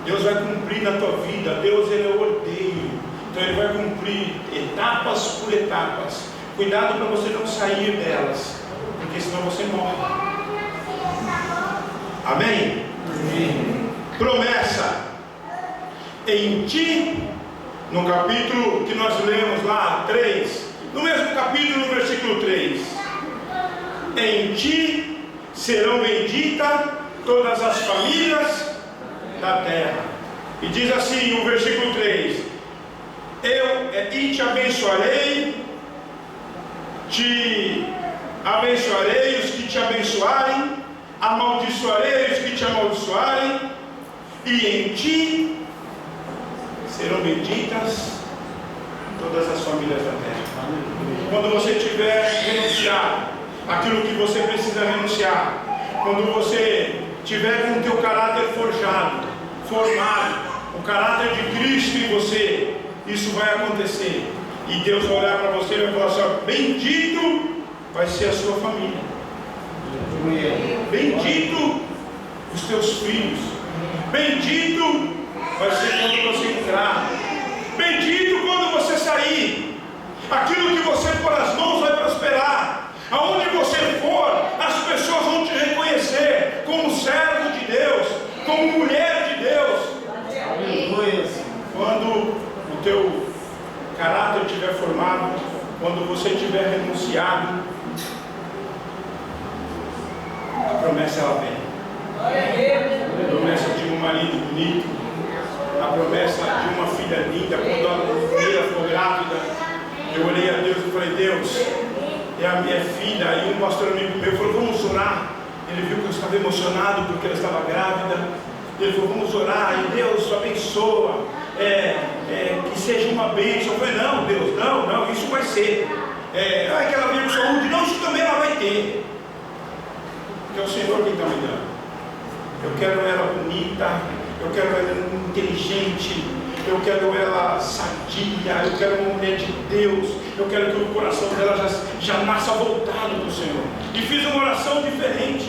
Deus vai cumprir na tua vida. Deus, Ele é o ordeiro, então Ele vai cumprir etapas por etapas. Cuidado para você não sair delas, porque senão você morre. Amém? Amém. Promessa: em ti, no capítulo que nós lemos lá, 3, no mesmo capítulo, no versículo 3, em ti serão benditas todas as famílias da terra. E diz assim o versículo 3: e te abençoarei os que te abençoarem, amaldiçoarei os que te amaldiçoarem, e em ti serão benditas todas as famílias da terra. Quando você tiver renunciado aquilo que você precisa renunciar, quando você tiver com o teu caráter forjado, formado, o caráter de Cristo em você, isso vai acontecer. E Deus vai olhar para você e vai falar assim: bendito vai ser a sua família, bendito os teus filhos, bendito vai ser quando você entrar, bendito quando você sair. Aquilo que você pôr as mãos vai prosperar. Aonde você for, as pessoas vão te reconhecer como servo de Deus, como mulher de Deus. Quando o teu caráter estiver formado, quando você tiver renunciado, a promessa ela vem. A promessa de um marido bonito, a promessa de uma filha linda. Quando a primeira ficou grávida, eu olhei a Deus e falei: Deus, é a minha filha. Aí um pastor amigo meu falou: vamos orar. Ele viu que eu estava emocionado porque ela estava grávida. Ele falou: vamos orar, e Deus abençoa, que seja uma bênção. Eu falei: não, Deus, não, isso vai ser. Que ela venha com saúde. Não, isso também ela vai ter. Porque é o Senhor quem está me dando. Eu quero ela bonita, eu quero ela inteligente, eu quero ela sadia, eu quero uma mulher de Deus, eu quero que o coração dela já nasça voltado para o Senhor. E fiz uma oração diferente.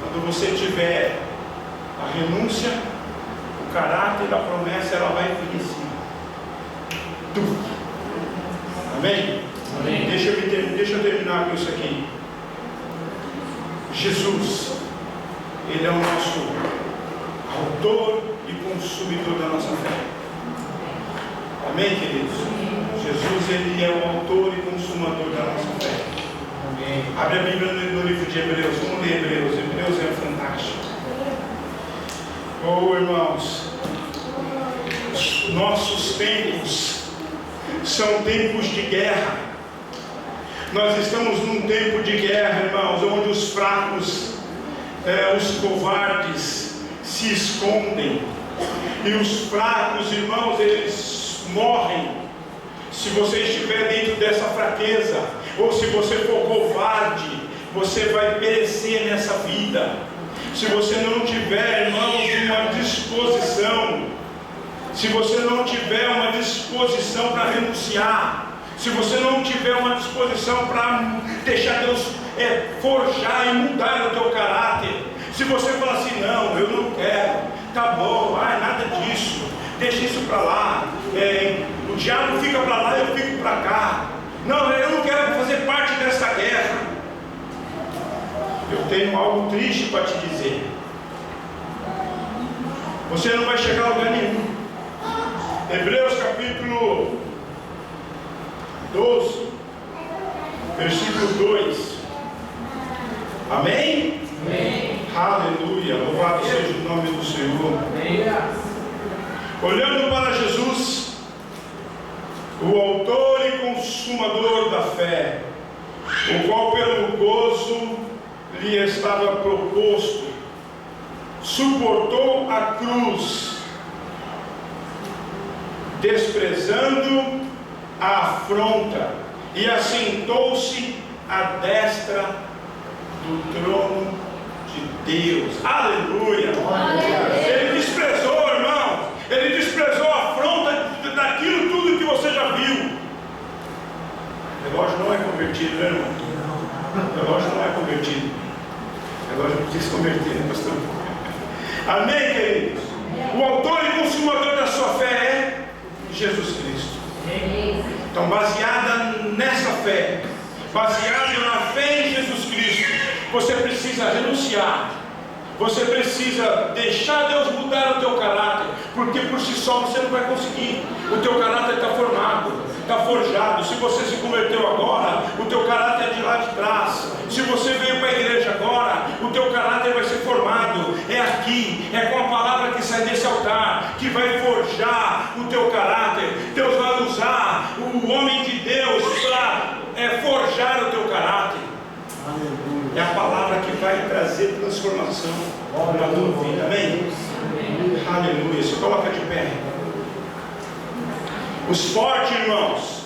Quando você tiver a renúncia, o caráter da promessa, ela vai vir assim. Amém? Amém. Deixa eu terminar com isso aqui. Jesus, Ele é o nosso autor e consumidor da nossa fé. Amém, queridos? Jesus, Ele é o autor e consumador da nossa fé. Amém. Abre a Bíblia no livro de Hebreus. Vamos ler Hebreus. Hebreus é fantástico. Oh, irmãos, nossos tempos são tempos de guerra. Nós estamos num tempo de guerra, irmãos, onde os fracos, os covardes se escondem, e os fracos, irmãos, eles morrem. Se você estiver dentro dessa fraqueza, ou se você for covarde, você vai perecer nessa vida. Se você não tiver, irmãos, uma disposição, se você não tiver uma disposição para renunciar, se você não tiver uma disposição para deixar Deus forjar e mudar o teu caráter, se você falar assim: não, eu não quero, tá bom, nada disso, deixa isso para lá, o diabo fica para lá, eu fico para cá, não, eu não quero fazer parte dessa guerra. Eu tenho algo triste para te dizer: você não vai chegar a lugar nenhum. Hebreus capítulo 12, versículo 2. Amém? Amém. Aleluia, louvado seja o nome do Senhor. Amém. Olhando para Jesus, o autor e consumador da fé, o qual pelo gozo lhe estava proposto, suportou a cruz, desprezando a afronta, e assentou-se à destra do trono de Deus. Aleluia! Ele desprezou, irmão, ele desprezou a afronta daquilo tudo que você já viu. O relógio não é convertido, né, irmão? O relógio não é convertido. converter, pastor. Amém, queridos? O autor e consumador da sua fé é Jesus Cristo. Então, baseada nessa fé, baseado na fé em Jesus Cristo, você precisa renunciar. Você precisa deixar Deus mudar o teu caráter, porque por si só você não vai conseguir. O teu caráter está formado, está forjado. Se você se converteu agora, o teu caráter é de lá de trás. Se você veio para a igreja agora, o teu caráter vai ser formado. É aqui, é com a palavra que sai desse altar, que vai forjar o teu caráter. Deus vai usar o homem de Deus para forjar o teu caráter. É a palavra que vai trazer transformação na tua vida. Amém? Aleluia. Se coloca de pé. Os fortes, irmãos,